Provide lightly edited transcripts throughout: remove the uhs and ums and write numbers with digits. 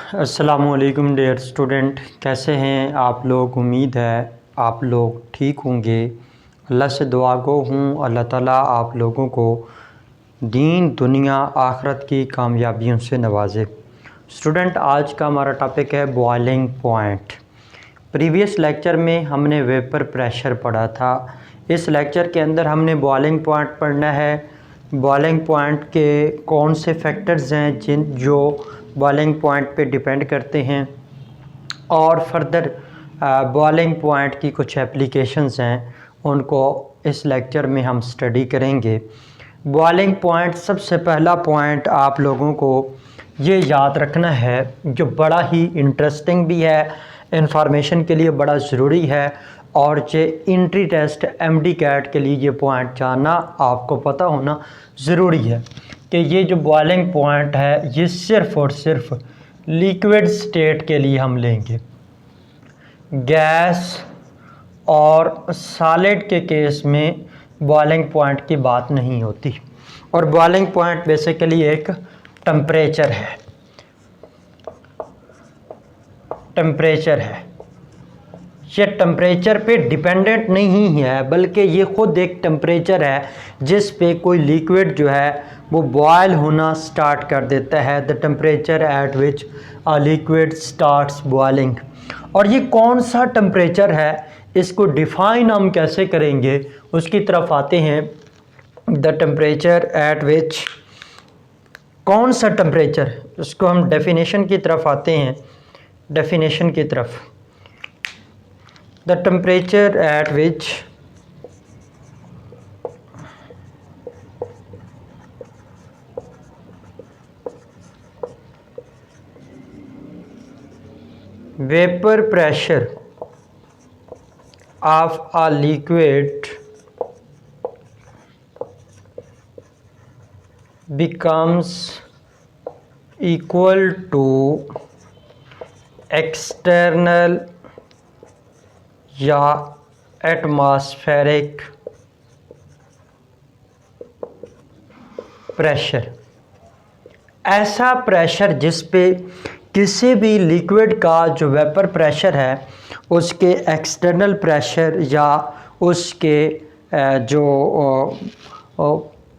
अस्सलामुअलैकुम dear student, कैसे हैं आप लोग। उम्मीद है आप लोग ठीक होंगे। अल्लाह से दुआ गो हूँ अल्लाह ताला आप लोगों को दीन दुनिया आखरत की कामयाबियों से नवाजे। स्टूडेंट, आज का हमारा टॉपिक है बॉइलिंग पॉइंट। प्रीवियस लेक्चर में हमने वेपर प्रेशर पढ़ा था। इस लेक्चर के अंदर हमने बॉइलिंग पॉइंट पढ़ना है। बॉइलिंग पॉइंट के कौन से फैक्टर्स हैं जो बॉइलिंग पॉइंट पे डिपेंड करते हैं, और फर्दर बॉइलिंग पॉइंट की कुछ एप्लीकेशंस हैं, उनको इस लेक्चर में हम स्टडी करेंगे। बॉइलिंग पॉइंट, सबसे पहला पॉइंट आप लोगों को ये याद रखना है, जो बड़ा ही इंटरेस्टिंग भी है, इंफॉर्मेशन के लिए बड़ा ज़रूरी है, और ये इंट्री टेस्ट एमडी कैट के लिए ये पॉइंट जानना आपको पता होना ज़रूरी है कि ये जो बॉइलिंग पॉइंट है ये सिर्फ़ और सिर्फ लिक्विड स्टेट के लिए हम लेंगे। गैस और सॉलिड के केस में बॉइलिंग पॉइंट की बात नहीं होती। और बॉइलिंग पॉइंट बेसिकली एक टेम्परेचर है। ये टेम्परेचर पे डिपेंडेंट नहीं है, बल्कि ये ख़ुद एक टेम्परेचर है जिस पे कोई लिक्विड जो है वो बॉयल होना स्टार्ट कर देता है। The temperature at which a liquid starts boiling. और ये कौन सा टेम्परेचर है, इसको डिफ़ाइन हम कैसे करेंगे, उसकी तरफ आते हैं। द टेम्परेचर एट विच, कौन सा टेम्परेचर, उसको हम डेफिनेशन की तरफ आते हैं। डेफिनेशन की तरफ, the temperature at which vapor pressure of a liquid becomes equal to external या एटमॉस्फेरिक प्रेशर। ऐसा प्रेशर जिस पे किसी भी लिक्विड का जो वेपर प्रेशर है उसके एक्सटर्नल प्रेशर या उसके जो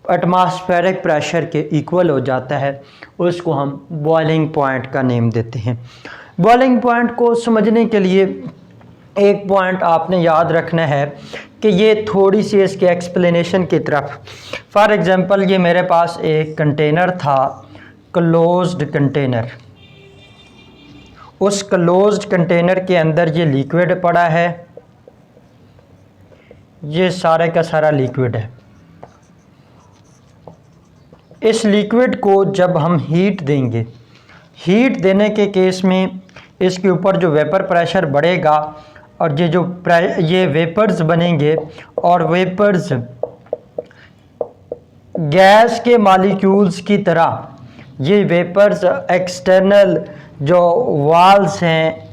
एटमॉस्फेरिक प्रेशर के इक्वल हो जाता है, उसको हम बॉइलिंग पॉइंट का नेम देते हैं। बॉइलिंग पॉइंट को समझने के लिए एक पॉइंट आपने याद रखना है कि ये थोड़ी सी इसके एक्सप्लेनेशन की तरफ। फॉर एग्ज़ाम्पल, ये मेरे पास एक कंटेनर था, क्लोज्ड कंटेनर। उस क्लोज्ड कंटेनर के अंदर ये लिक्विड पड़ा है, ये सारे का सारा लिक्विड है। इस लिक्विड को जब हम हीट देंगे, हीट देने के केस में इसके ऊपर जो वेपर प्रेशर बढ़ेगा और ये वेपर्स बनेंगे, और वेपर्स गैस के मॉलिक्यूल्स की तरह ये वेपर्स एक्सटर्नल जो वॉल्स हैं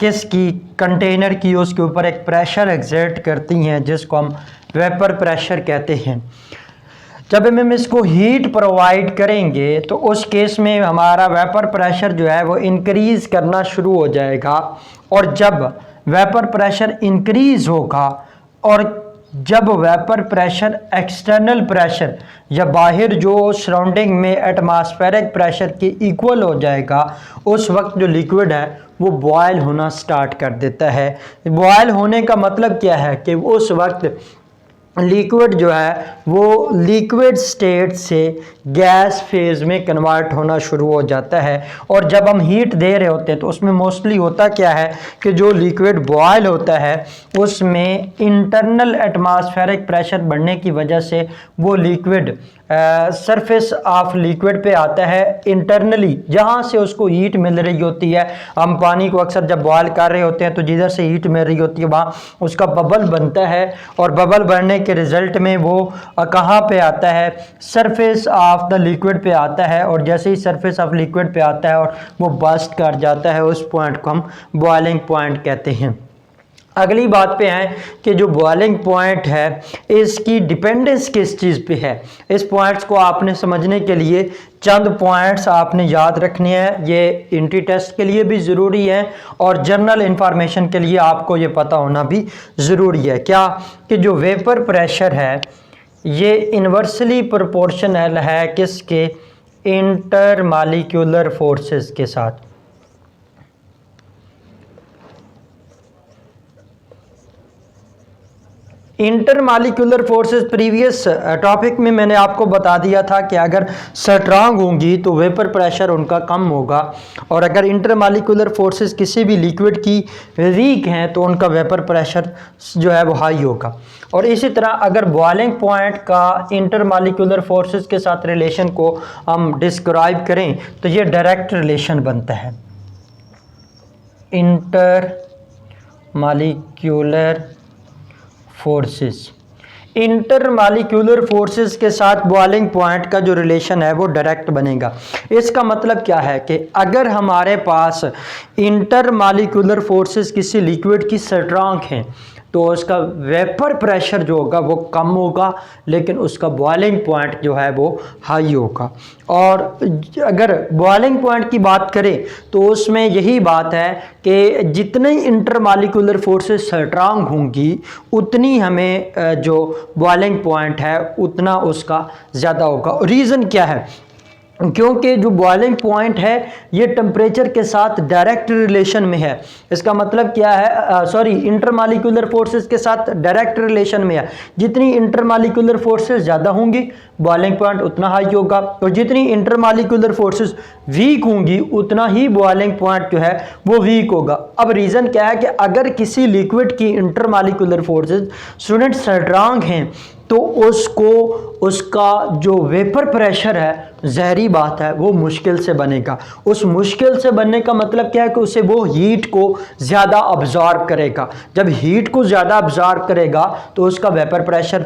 किसकी, कंटेनर की, उसके ऊपर एक प्रेशर एक्सर्ट करती हैं जिसको हम वेपर प्रेशर कहते हैं। जब हम इसको हीट प्रोवाइड करेंगे तो उस केस में हमारा वेपर प्रेशर जो है वो इंक्रीज़ करना शुरू हो जाएगा। और जब वेपर प्रेशर इंक्रीज़ होगा और जब वेपर प्रेशर एक्सटर्नल प्रेशर या बाहर जो सराउंडिंग में एटमॉस्फेरिक प्रेशर के इक्वल हो जाएगा, उस वक्त जो लिक्विड है वो बॉयल होना स्टार्ट कर देता है। बॉयल होने का मतलब क्या है कि उस वक्त लिक्विड जो है वो लिक्विड स्टेट से गैस फेज में कन्वर्ट होना शुरू हो जाता है। और जब हम हीट दे रहे होते हैं तो उसमें मोस्टली होता क्या है कि जो लिक्विड बॉयल होता है उसमें इंटरनल एटमॉस्फेरिक प्रेशर बढ़ने की वजह से वो लिक्विड सरफेस ऑफ लिक्विड पे आता है इंटरनली, जहाँ से उसको हीट मिल रही होती है। हम पानी को अक्सर जब बॉयल कर रहे होते हैं तो जिधर से हीट मिल रही होती है वहाँ उसका बबल बनता है, और बबल बनने के रिज़ल्ट में वो कहाँ पे आता है, सरफेस ऑफ द लिक्विड पे आता है। और जैसे ही सरफेस ऑफ लिक्विड पे आता है और वो बस्ट कर जाता है, उस पॉइंट को हम बॉइलिंग पॉइंट कहते हैं। अगली बात पे आए कि जो बॉइलिंग पॉइंट है इसकी डिपेंडेंस किस चीज़ पे है। इस पॉइंट्स को आपने समझने के लिए चंद पॉइंट्स आपने याद रखने हैं। ये एंट्री टेस्ट के लिए भी ज़रूरी है और जनरल इंफॉर्मेशन के लिए आपको ये पता होना भी ज़रूरी है। क्या कि जो वेपर प्रेशर है ये इन्वर्सली प्रोपोर्शनल है किसके, इंटरमॉलिक्यूलर फोर्सेस के साथ। इंटरमॉलिक्यूलर फोर्सेस प्रीवियस टॉपिक में मैंने आपको बता दिया था कि अगर स्ट्रांग होंगी तो वेपर प्रेशर उनका कम होगा, और अगर इंटरमॉलिक्यूलर फोर्सेस किसी भी लिक्विड की वीक हैं तो उनका वेपर प्रेशर जो है वो हाई होगा। और इसी तरह अगर बॉइलिंग पॉइंट का इंटरमॉलिक्यूलर फोर्सेस के साथ रिलेशन को हम डिस्क्राइब करें तो ये डायरेक्ट रिलेशन बनता है। इंटरमॉलिक्यूलर फोर्सेस, इंटरमॉलिक्यूलर फोर्सेस के साथ बॉइलिंग पॉइंट का जो रिलेशन है वो डायरेक्ट बनेगा। इसका मतलब क्या है कि अगर हमारे पास इंटरमॉलिक्यूलर फोर्सेस किसी लिक्विड की स्ट्रांग हैं तो उसका वेपर प्रेशर जो होगा वो कम होगा, लेकिन उसका बॉइलिंग पॉइंट जो है वो हाई होगा। और अगर बॉइलिंग पॉइंट की बात करें तो उसमें यही बात है कि जितने इंटरमॉलिक्यूलर फोर्सेस स्ट्रांग होंगी उतनी हमें जो बॉइलिंग पॉइंट है उतना उसका ज़्यादा होगा। रीज़न क्या है, क्योंकि जो बॉइलिंग पॉइंट है ये टेम्परेचर के साथ डायरेक्ट रिलेशन में है। इसका मतलब क्या है, इंटरमॉलिक्यूलर फोर्सेस के साथ डायरेक्ट रिलेशन में है। जितनी इंटरमॉलिक्यूलर फोर्सेस ज़्यादा होंगी बॉइलिंग पॉइंट उतना हाई होगा, और जितनी इंटरमॉलिक्यूलर फोर्सेस वीक होंगी उतना ही बॉइलिंग पॉइंट जो है वो वीक होगा। अब रीज़न क्या है कि अगर किसी लिक्विड की इंटरमॉलिक्यूलर फोर्सेस स्टूडेंट स्ट्रांग हैं तो उसको उसका जो वेपर प्रेशर है, जहरी बात है, वो मुश्किल से बनेगा। उस मुश्किल से बनने का मतलब क्या है कि उसे वो हीट को ज़्यादा अब्जॉर्ब करेगा। जब हीट को ज़्यादा अब्जॉर्ब करेगा तो उसका वेपर प्रेशर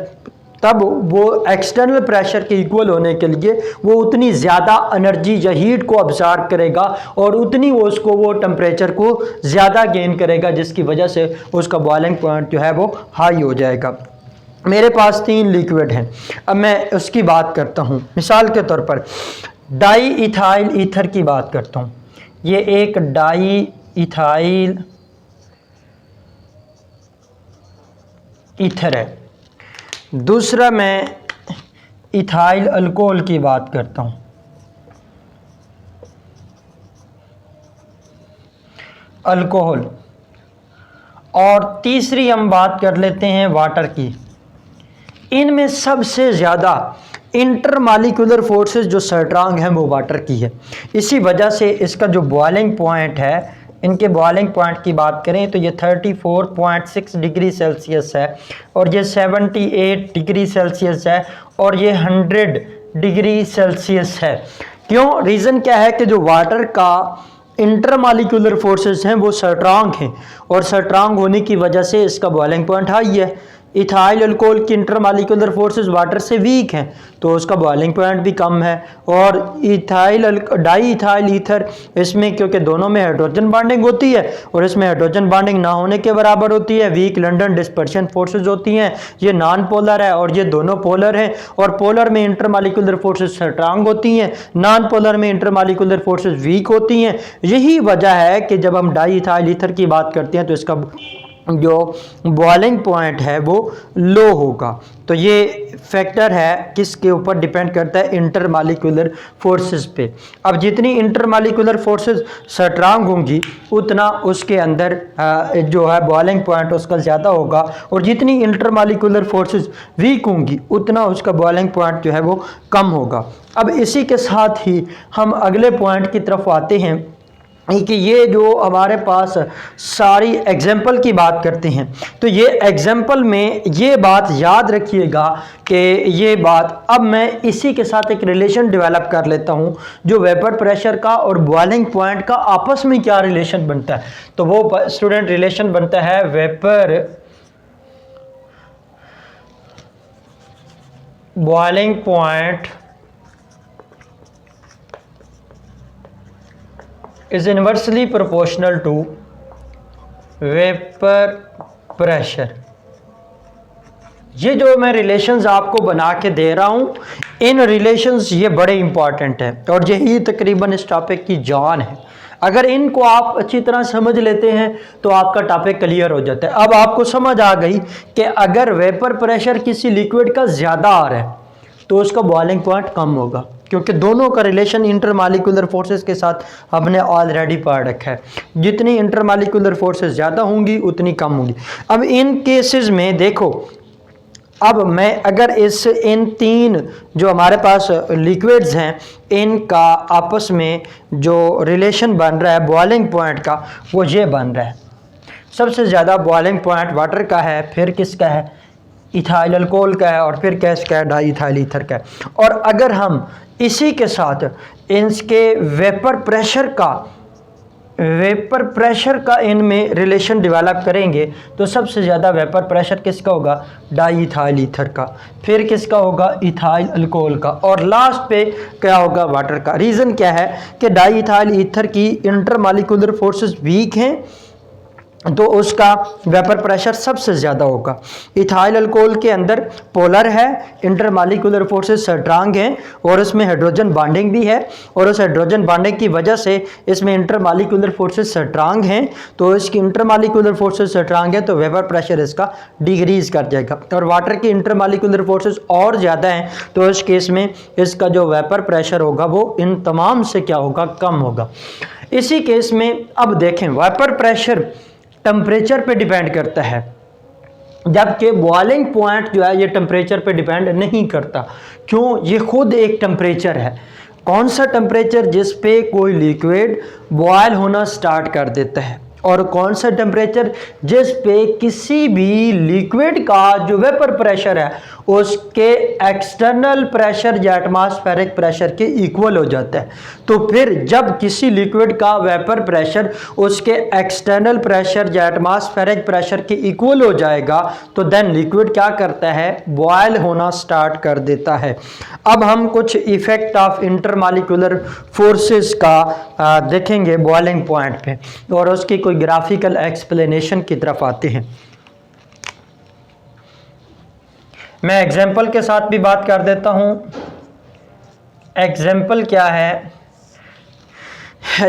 तब वो एक्सटर्नल प्रेशर के इक्वल होने के लिए वो उतनी ज़्यादा एनर्जी या हीट को अब्जॉर्ब करेगा और उतनी वो उसको वो टेम्परेचर को ज़्यादा गेन करेगा, जिसकी वजह से उसका बॉइलिंग पॉइंट जो है वो हाई हो जाएगा। मेरे पास 3 लिक्विड हैं, अब मैं उसकी बात करता हूँ। मिसाल के तौर पर डाई इथाइल ईथर की बात करता हूँ। ये एक डाई इथाइल ईथर है। दूसरा मैं इथाइल अल्कोहल की बात करता हूँ। अल्कोहल। और तीसरी हम बात कर लेते हैं वाटर की। इनमें सबसे ज़्यादा इंटरमॉलिक्यूलर फोर्सेस जो स्ट्रांग हैं वो वाटर की है। इसी वजह से इसका जो बॉइलिंग पॉइंट है, इनके बॉइलिंग पॉइंट की बात करें तो ये 34.6 डिग्री सेल्सियस है, और ये 78 डिग्री सेल्सियस है, और ये 100 डिग्री सेल्सियस है। क्यों, रीज़न क्या है कि जो वाटर का इंटरमॉलिक्यूलर फोर्सेस हैं वो स्ट्रांग हैं, और स्ट्रांग होने की वजह से इसका बॉइलिंग पॉइंट हाई है। इथाइल अल्कोहल की इंटरमॉलिक्यूलर फोर्सेस वाटर से वीक हैं तो उसका बॉइलिंग पॉइंट भी कम है। और डाई इथाइल ईथर, इसमें क्योंकि दोनों में हाइड्रोजन बॉन्डिंग होती है और इसमें हाइड्रोजन बॉन्डिंग ना होने के बराबर होती है, वीक लंडन डिस्पर्शन फोर्सेस होती हैं। ये नॉन पोलर है और ये दोनों पोलर हैं, और पोलर में इंटरमॉलिक्यूलर फोर्सेस स्ट्रांग होती हैं, नॉन पोलर में इंटरमॉलिक्यूलर फोर्सेस वीक होती हैं। यही वजह है कि जब हम डाई इथाइल ईथर की बात करते हैं तो इसका जो बॉइलिंग पॉइंट है वो लो होगा। तो ये फैक्टर है किसके ऊपर डिपेंड करता है, इंटरमॉलिक्यूलर फोर्सेस पे। अब जितनी इंटरमॉलिक्यूलर फोर्सेस स्ट्रांग होंगी उतना उसके अंदर जो है बॉइलिंग पॉइंट उसका ज़्यादा होगा, और जितनी इंटरमॉलिक्यूलर फोर्सेस वीक होंगी उतना उसका बॉइलिंग पॉइंट जो है वो कम होगा। अब इसी के साथ ही हम अगले पॉइंट की तरफ आते हैं कि ये जो हमारे पास सारी एग्जाम्पल की बात करते हैं तो ये एग्जाम्पल में ये बात याद रखिएगा कि ये बात, अब मैं इसी के साथ एक रिलेशन डेवलप कर लेता हूँ जो वेपर प्रेशर का और बॉइलिंग पॉइंट का आपस में क्या रिलेशन बनता है। तो वो स्टूडेंट रिलेशन बनता है vapour boiling point is inversely proportional to vapor pressure. ये जो मैं रिलेशंस आपको बना के दे रहा हूँ, इन रिलेशंस ये बड़े इंपॉर्टेंट है और यही तकरीबन इस टॉपिक की जान है। अगर इनको आप अच्छी तरह समझ लेते हैं तो आपका टॉपिक क्लियर हो जाता है। अब आपको समझ आ गई कि अगर वेपर प्रेशर किसी लिक्विड का ज़्यादा आ रहा है तो उसका बॉइलिंग पॉइंट कम होगा, क्योंकि दोनों का रिलेशन इंटरमालिकुलर फोर्सेस के साथ हमने ऑलरेडी पढ़ रखा है। जितनी इंटरमालिकुलर फोर्सेस ज़्यादा होंगी उतनी कम होंगी। अब इन केसेस में देखो, अब मैं अगर इन तीन जो हमारे पास लिक्विड्स हैं इनका आपस में जो रिलेशन बन रहा है बॉइलिंग पॉइंट का, वो ये बन रहा है। सबसे ज़्यादा बॉइलिंग पॉइंट वाटर का है, फिर किसका है, इथाइल अल्कोहल का है, और फिर किसका है, डाई इथाइल ईथर का है। और अगर हम इसी के साथ इनके वेपर प्रेशर का इनमें रिलेशन डेवलप करेंगे तो सबसे ज़्यादा वेपर प्रेशर किसका होगा, डाई इथाइल ईथर का, फिर किसका होगा, इथाइल अल्कोहल का, और लास्ट पे क्या होगा, वाटर का। रीज़न क्या है कि डाई इथाइल ईथर की इंटरमालिकुलर फोर्सेस वीक हैं तो उसका वेपर प्रेशर सबसे ज़्यादा होगा। इथाइल अल्कोहल के अंदर पोलर है, इंटरमालिकुलर फोर्सेस स्ट्रांग हैं और इसमें हाइड्रोजन बॉन्डिंग भी है, और उस हाइड्रोजन बॉन्डिंग की वजह से इसमें इंटरमालिकुलर फोर्सेस स्ट्रांग हैं, तो इसकी इंटरमालिकुलर फोर्सेस स्ट्रांग है तो वेपर प्रेशर इसका डिक्रीज कर जाएगा। और वाटर की इंटरमालिकुलर फोर्सेस और ज़्यादा हैं तो इस केस में इसका जो वेपर प्रेशर होगा वो इन तमाम से क्या होगा, कम होगा। इसी केस में अब देखें, वेपर प्रेशर टेम्परेचर पे डिपेंड करता है, जबकि बॉइलिंग पॉइंट जो है ये टेम्परेचर पे डिपेंड नहीं करता। क्यों, ये खुद एक टेम्परेचर है। कौन सा टेम्परेचर, जिस पे कोई लिक्विड बॉयल होना स्टार्ट कर देता है, और कौन सा टेम्परेचर जिस पे किसी भी लिक्विड का जो वेपर प्रेशर है उसके एक्सटर्नल प्रेशर या एटमॉस्फेरिक प्रेशर के इक्वल हो जाता है। तो फिर जब किसी लिक्विड का वेपर प्रेशर उसके एक्सटर्नल प्रेशर या एटमॉस्फेरिक प्रेशर के इक्वल हो जाएगा तो देन लिक्विड क्या करता है, बॉयल होना स्टार्ट कर देता है। अब हम कुछ इफेक्ट ऑफ इंटरमालिकुलर फोर्सेस का देखेंगे बॉइलिंग पॉइंट पे, और उसकी कोई ग्राफिकल एक्सप्लेनेशन की तरफ आते हैं। मैं एग्जाम्पल के साथ भी बात कर देता हूं। एग्जाम्पल क्या है,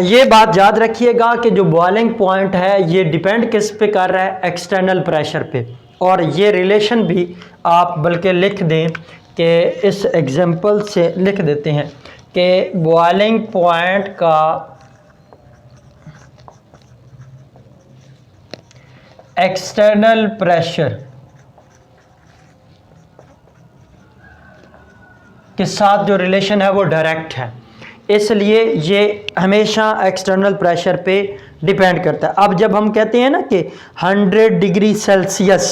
ये बात याद रखिएगा कि जो बॉइलिंग पॉइंट है ये डिपेंड किस पे कर रहा है, एक्सटर्नल प्रेशर पे। और ये रिलेशन भी आप बल्कि लिख दें कि इस एग्जाम्पल से लिख देते हैं कि बॉइलिंग पॉइंट का एक्सटर्नल प्रेशर के साथ जो रिलेशन है वो डायरेक्ट है, इसलिए ये हमेशा एक्सटर्नल प्रेशर पे डिपेंड करता है। अब जब हम कहते हैं ना कि 100 डिग्री सेल्सियस,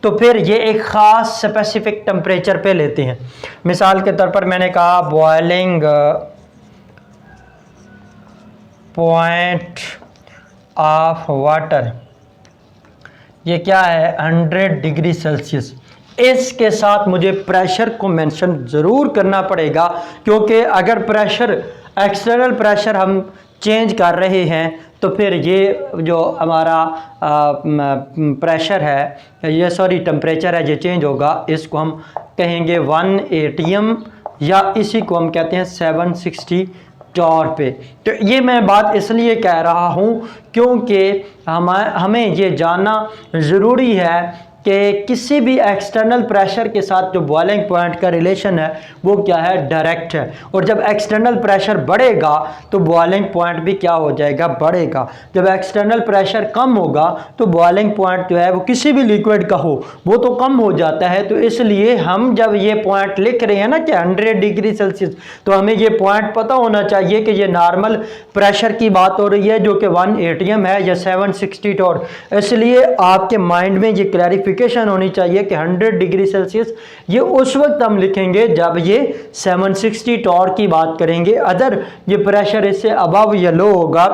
तो फिर ये एक ख़ास स्पेसिफिक टेम्परेचर पे लेते हैं। मिसाल के तौर पर मैंने कहा बॉइलिंग पॉइंट ऑफ वाटर, ये क्या है, 100 डिग्री सेल्सियस। इसके साथ मुझे प्रेशर को मेंशन ज़रूर करना पड़ेगा, क्योंकि अगर प्रेशर एक्सटर्नल प्रेशर हम चेंज कर रहे हैं तो फिर ये जो हमारा प्रेशर है, ये सॉरी टेम्परेचर है, ये चेंज होगा। इसको हम कहेंगे 1 atm या इसी को हम कहते हैं 760 टॉर पे। तो ये मैं बात इसलिए कह रहा हूँ क्योंकि हमें ये जानना ज़रूरी है कि किसी भी एक्सटर्नल प्रेशर के साथ जो बॉइलिंग पॉइंट का रिलेशन है वो क्या है, डायरेक्ट है। और जब एक्सटर्नल प्रेशर बढ़ेगा तो बॉइलिंग पॉइंट भी क्या हो जाएगा, बढ़ेगा। जब एक्सटर्नल प्रेशर कम होगा तो बॉइलिंग पॉइंट जो है वो किसी भी लिक्विड का हो वो तो कम हो जाता है। तो इसलिए हम जब ये पॉइंट लिख रहे हैं ना कि 100 डिग्री सेल्सियस, तो हमें ये पॉइंट पता होना चाहिए कि ये नॉर्मल प्रेशर की बात हो रही है जो कि 1 atm है या 760 टॉर। इसलिए आपके माइंड में ये क्लैरिफिकेशन होनी चाहिए कि 100 डिग्री सेल्सियस ये उस वक्त हम लिखेंगे जब ये 760 टॉर की बात करेंगे। अदर ये प्रेशर इससे अबव या लो होगा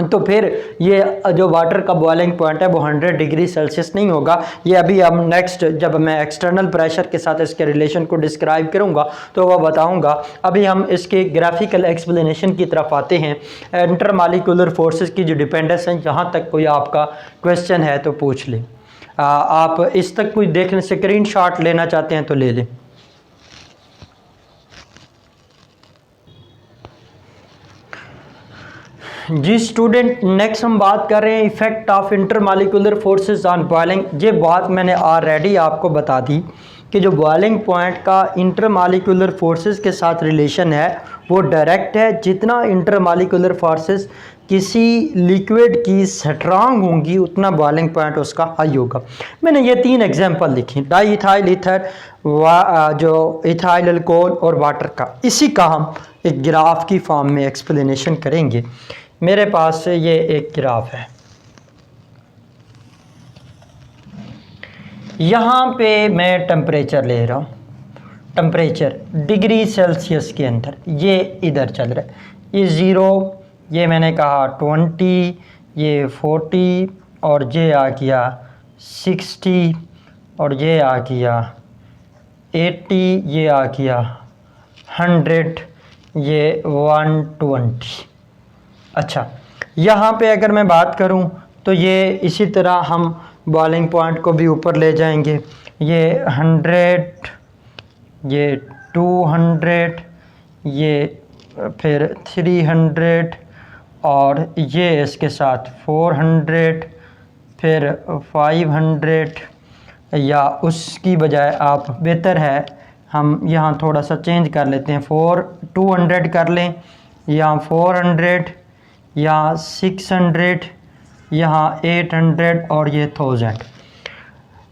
तो फिर ये जो वाटर का बॉइलिंग पॉइंट है वो 100 डिग्री सेल्सियस नहीं होगा। ये अभी हम नेक्स्ट जब मैं एक्सटर्नल प्रेशर के साथ इसके रिलेशन को डिस्क्राइब करूंगा तो वह बताऊंगा। अभी हम इसके ग्राफिकल एक्सप्लेनेशन की तरफ आते हैं। इंटरमालिकुलर फोर्सेस की जो डिपेंडेंस है, जहाँ तक कोई आपका क्वेश्चन है तो पूछ लें। आप इस तक कोई देखने स्क्रीनशॉट लेना चाहते हैं तो ले लें। जी स्टूडेंट, नेक्स्ट हम बात कर रहे हैं effect of intermolecular forces on boiling. ये बात मैंने ऑलरेडी आपको बता दी कि जो बॉइलिंग पॉइंट का इंटरमॉलिक्यूलर फोर्सेस के साथ रिलेशन है वो डायरेक्ट है। जितना इंटरमॉलिक्यूलर फोर्सेस किसी लिक्विड की स्ट्रांग होंगी उतना बॉइलिंग पॉइंट उसका हाई होगा। मैंने ये 3 एग्जांपल लिखी, डाई इथाइल ईथर, जो इथाइल अल्कोहल और वाटर का। इसी का हम एक ग्राफ की फॉर्म में एक्सप्लेनेशन करेंगे। मेरे पास ये एक ग्राफ है, यहाँ पे मैं टेम्परेचर ले रहा हूँ, टेम्परेचर डिग्री सेल्सियस के अंदर ये इधर चल रहा है, ये 0, ये मैंने कहा 20, ये 40 और ये आ गया 60 और ये आ गया 80, ये आ गया 100, ये 120। अच्छा, यहाँ पे अगर मैं बात करूँ तो ये इसी तरह हम बॉइलिंग पॉइंट को भी ऊपर ले जाएंगे। ये 100, ये 200, ये फिर 300 और ये इसके साथ 400, फिर 500, या उसकी बजाय आप बेहतर है हम यहाँ थोड़ा सा चेंज कर लेते हैं, 200 कर लें, यहाँ 400, यहाँ 600, यहाँ 800 और ये 1000।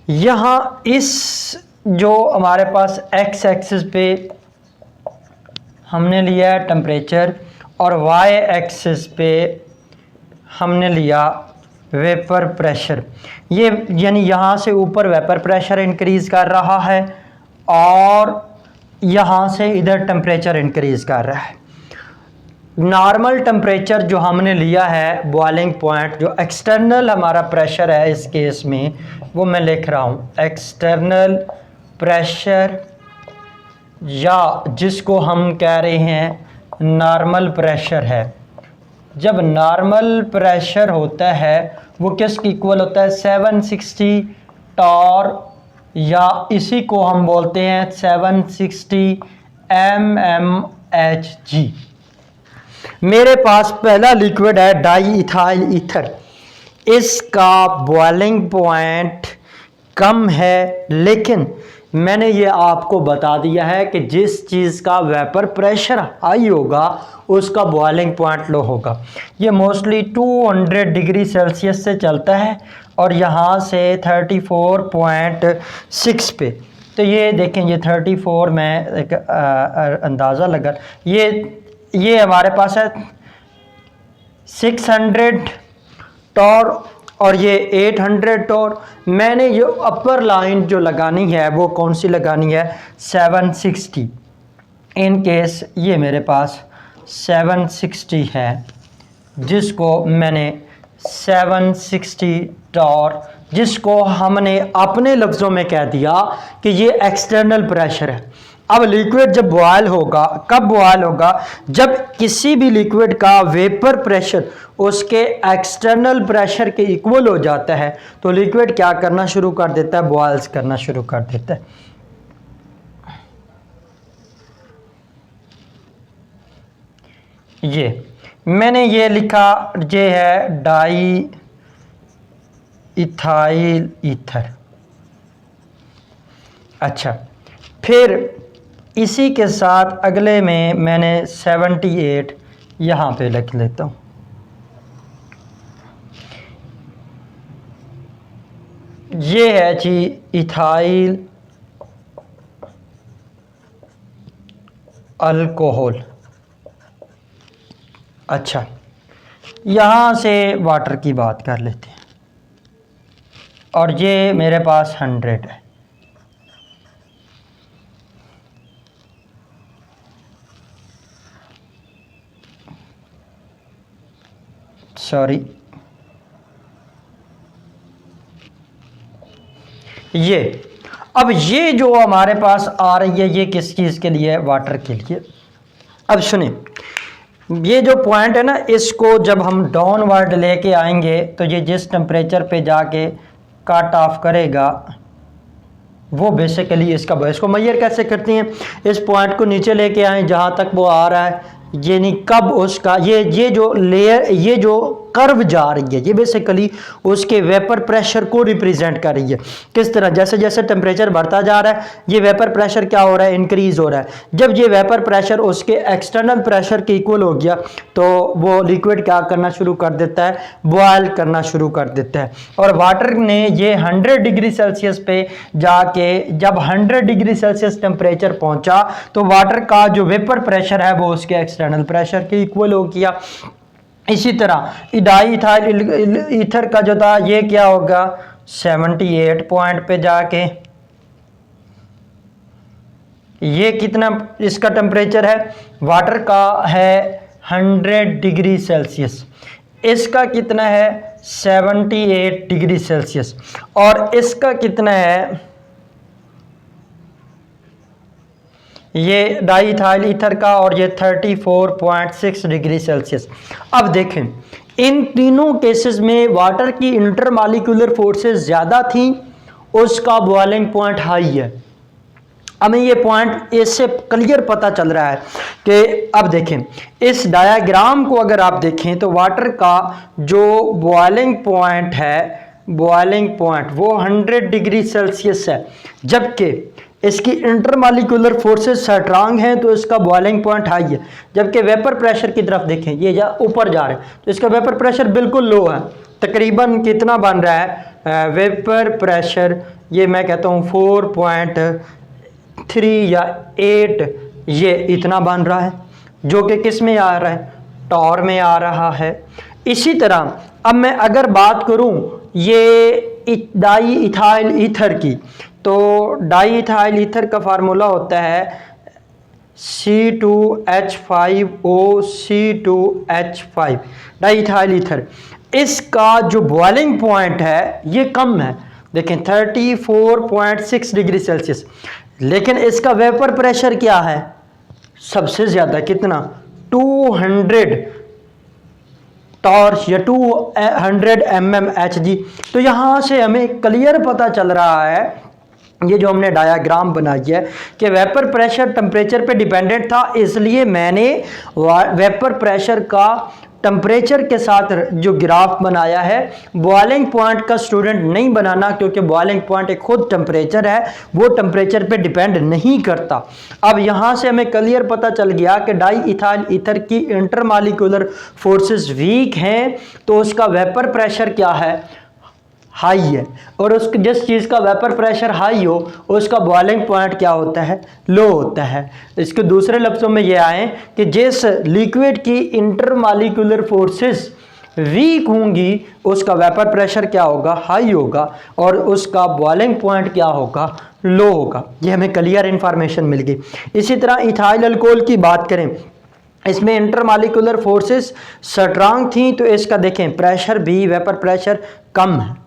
यहाँ इस जो हमारे पास एक्स एक्सिस पे हमने लिया है टेम्परेचर और वाई एक्सिस पे हमने लिया वेपर प्रेशर। ये यानी यहाँ से ऊपर वेपर प्रेशर इंक्रीज़ कर रहा है और यहाँ से इधर टेम्परेचर इंक्रीज़ कर रहा है। नॉर्मल टेम्परेचर जो हमने लिया है बॉइलिंग पॉइंट, जो एक्सटर्नल हमारा प्रेशर है इस केस में, वो मैं लिख रहा हूँ एक्सटर्नल प्रेशर, या जिसको हम कह रहे हैं नॉर्मल प्रेशर है। जब नॉर्मल प्रेशर होता है वो किसके इक्वल होता है, 760 टॉर, या इसी को हम बोलते हैं 760 mmHg। मेरे पास पहला लिक्विड है डाई इथाइल ईथर, इसका बॉइलिंग पॉइंट कम है, लेकिन मैंने ये आपको बता दिया है कि जिस चीज़ का वेपर प्रेशर हाई होगा उसका बॉइलिंग पॉइंट लो होगा। ये मोस्टली 200 डिग्री सेल्सियस से चलता है और यहाँ से 34.6 पे, तो ये देखें ये 34 में एक अंदाज़ा लगा, ये हमारे पास है 600 टॉर और ये 800 टॉर। मैंने ये अपर लाइन जो लगानी है वो कौन सी लगानी है, 760। इन केस ये मेरे पास 760 है, जिसको मैंने 760 टॉर, जिसको हमने अपने लफ्ज़ों में कह दिया कि ये एक्सटर्नल प्रेशर है। अब लिक्विड जब बॉयल होगा, कब बॉयल होगा, जब किसी भी लिक्विड का वेपर प्रेशर उसके एक्सटर्नल प्रेशर के इक्वल हो जाता है तो लिक्विड क्या करना शुरू कर देता है, बॉयल्स करना शुरू कर देता है। ये मैंने ये लिखा, ये है डाई इथाइल ईथर। अच्छा, फिर इसी के साथ अगले में मैंने 78 यहाँ पे लिख लेता हूँ। ये है जी इथाइल अल्कोहल। अच्छा, यहाँ से वाटर की बात कर लेते हैं और ये मेरे पास 100 है। सॉरी, ये अब ये जो हमारे पास आ रही है ये किस चीज़ के लिए है, वाटर के लिए। अब सुने, ये जो पॉइंट है ना, इसको जब हम डाउनवर्ड लेके आएंगे तो ये जिस टेम्परेचर पे जाके कट ऑफ करेगा वो बेसिकली इसका इसको मेजर कैसे करती हैं, इस पॉइंट को नीचे लेके आए जहाँ तक वो आ रहा है, यानी कब उसका ये जो लेयर, ये जो कर्व जा रही है, ये बेसिकली उसके वेपर प्रेशर को रिप्रेजेंट कर रही है। किस तरह, जैसे जैसे टेम्परेचर बढ़ता जा रहा है ये वेपर प्रेशर क्या हो रहा है, इंक्रीज हो रहा है। जब ये वेपर प्रेशर उसके एक्सटर्नल प्रेशर के इक्वल हो गया तो वो लिक्विड क्या करना शुरू कर देता है, बॉयल करना शुरू कर देता है। और वाटर ने ये 100 डिग्री सेल्सियस पे जाके जब 100 डिग्री सेल्सियस टेम्परेचर पहुंचा तो वाटर का जो वेपर प्रेशर है वो उसके एक्सटर्नल प्रेशर के इक्वल हो गया। इसी तरह डाई इथाइल ईथर का जो था ये क्या होगा, 78 पॉइंट पे जाके ये कितना इसका टेम्परेचर है, वाटर का है 100 डिग्री सेल्सियस, इसका कितना है 78 डिग्री सेल्सियस, और इसका कितना है ये डाईइथाइल ईथर का, और ये 34.6 डिग्री सेल्सियस। अब देखें इन तीनों केसेस में वाटर की इंटरमॉलिक्यूलर फोर्सेस ज़्यादा थी, उसका बॉइलिंग पॉइंट हाई है। हमें ये पॉइंट इससे क्लियर पता चल रहा है कि अब देखें इस डायग्राम को अगर आप देखें तो वाटर का जो बॉइलिंग पॉइंट है, बॉइलिंग पॉइंट वो 100 डिग्री सेल्सियस है, जबकि इसकी इंटरमॉलिक्यूलर फोर्सेस स्ट्रांग हैं तो इसका बॉइलिंग पॉइंट हाई है। जबकि वेपर प्रेशर की तरफ देखें ये ऊपर जा रहे हैं तो इसका वेपर प्रेशर बिल्कुल लो है, तकरीबन कितना बन रहा है वेपर प्रेशर, ये मैं कहता हूँ 4.3 या 8, ये इतना बन रहा है, जो कि किस में आ रहा है, टॉर में आ रहा है। इसी तरह अब मैं अगर बात करूँ ये डाई इथाइल ईथर की, तो डाई इथाइल ईथर का फार्मूला होता है C2H5O, डाई इथाइल ईथर। इसका जो बॉइलिंग पॉइंट है ये कम है, देखें 34.6 डिग्री सेल्सियस, लेकिन इसका वेपर प्रेशर क्या है सबसे ज़्यादा, कितना 200 टॉर्च या 200 mmHg। तो यहाँ से हमें क्लियर पता चल रहा है, ये जो हमने डायाग्राम बनाई है कि वेपर प्रेशर टेम्परेचर पे डिपेंडेंट था, इसलिए मैंने वेपर प्रेशर का टेम्परेचर के साथ जो ग्राफ बनाया है। बॉइलिंग पॉइंट का स्टूडेंट नहीं बनाना, क्योंकि बॉइलिंग पॉइंट एक खुद टेम्परेचर है, वो टेम्परेचर पे डिपेंड नहीं करता। अब यहाँ से हमें क्लियर पता चल गया कि डाई इथाइल ईथर की इंटरमॉलिक्यूलर फोर्सेस वीक हैं तो उसका वेपर प्रेशर क्या है, हाई है, और उस जिस चीज़ का वेपर प्रेशर हाई हो उसका बॉइलिंग पॉइंट क्या होता है, लो होता है। इसके दूसरे लफ्ज़ों में ये आए कि जिस लिक्विड की इंटरमॉलिक्यूलर फोर्सेस वीक होंगी उसका वेपर प्रेशर क्या होगा, हाई होगा, और उसका बॉइलिंग पॉइंट क्या होगा, लो होगा। ये हमें क्लियर इन्फॉर्मेशन मिल गई। इसी तरह इथाइल अल्कोहल की बात करें, इसमें इंटरमॉलिक्यूलर फोर्सेस स्ट्रांग थी तो इसका देखें प्रेशर भी, वेपर प्रेशर कम है।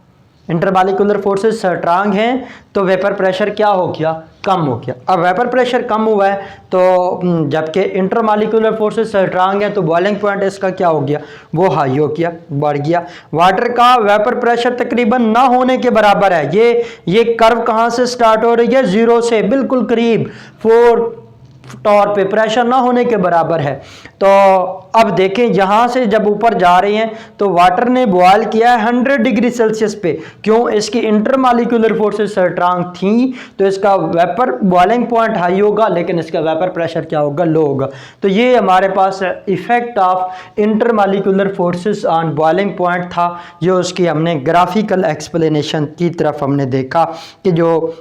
इंटरमॉलिक्यूलर फोर्सेस स्ट्रांग हैं तो वेपर प्रेशर क्या हो गया, कम हो गया। अब वेपर प्रेशर कम हुआ है तो जबकि इंटरमॉलिक्यूलर फोर्सेस स्ट्रांग है तो बॉइलिंग पॉइंट इसका क्या हो गया, वो हाई हो गया, बढ़ गया। वाटर का वेपर प्रेशर तकरीबन ना होने के बराबर है। ये कर्व कहाँ से स्टार्ट हो रही है, 0 से बिल्कुल करीब 4 टॉर पे प्रेशर ना होने के बराबर है। तो अब देखें यहाँ से जब ऊपर जा रहे हैं तो वाटर ने बॉयल किया है 100 डिग्री सेल्सियस पे, क्यों, इसकी इंटरमॉलिक्यूलर फोर्सेस स्ट्रांग थी तो इसका वेपर बॉइलिंग पॉइंट हाई होगा, लेकिन इसका वेपर प्रेशर क्या होगा, लो होगा। तो ये हमारे पास effect of intermolecular forces on boiling point था। ये उसकी हमने ग्राफिकल एक्सप्लेनेशन की तरफ हमने देखा कि जो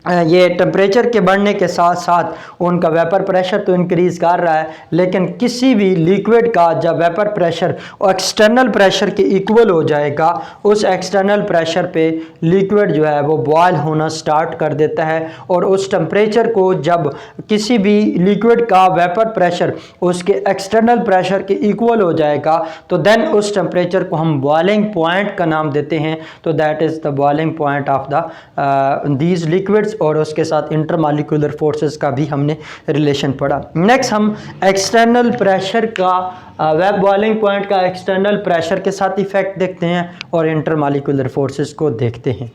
ये टेम्परेचर के बढ़ने के साथ साथ उनका वेपर प्रेशर तो इंक्रीज़ कर रहा है, लेकिन किसी भी लिक्विड का जब वेपर प्रेशर एक्सटर्नल प्रेशर के इक्वल हो जाएगा, उस एक्सटर्नल प्रेशर पे लिक्विड जो है वो बॉयल होना स्टार्ट कर देता है। और उस टेम्परेचर को जब किसी भी लिक्विड का वेपर प्रेशर उसके एक्सटर्नल प्रेशर के इक्वल हो जाएगा तो देन उस टेम्परेचर को हम बॉइलिंग पॉइंट का नाम देते हैं। तो that is the boiling point of the these liquids और उसके साथ इंटरमालिक्यूलर फोर्सेस का भी हमने रिलेशन पढ़ा। नेक्स्ट हम एक्सटर्नल प्रेशर का वेब बॉइलिंग पॉइंट का एक्सटर्नल प्रेशर के साथ इफेक्ट देखते हैं और इंटरमालिक्यूलर फोर्सेस को देखते हैं।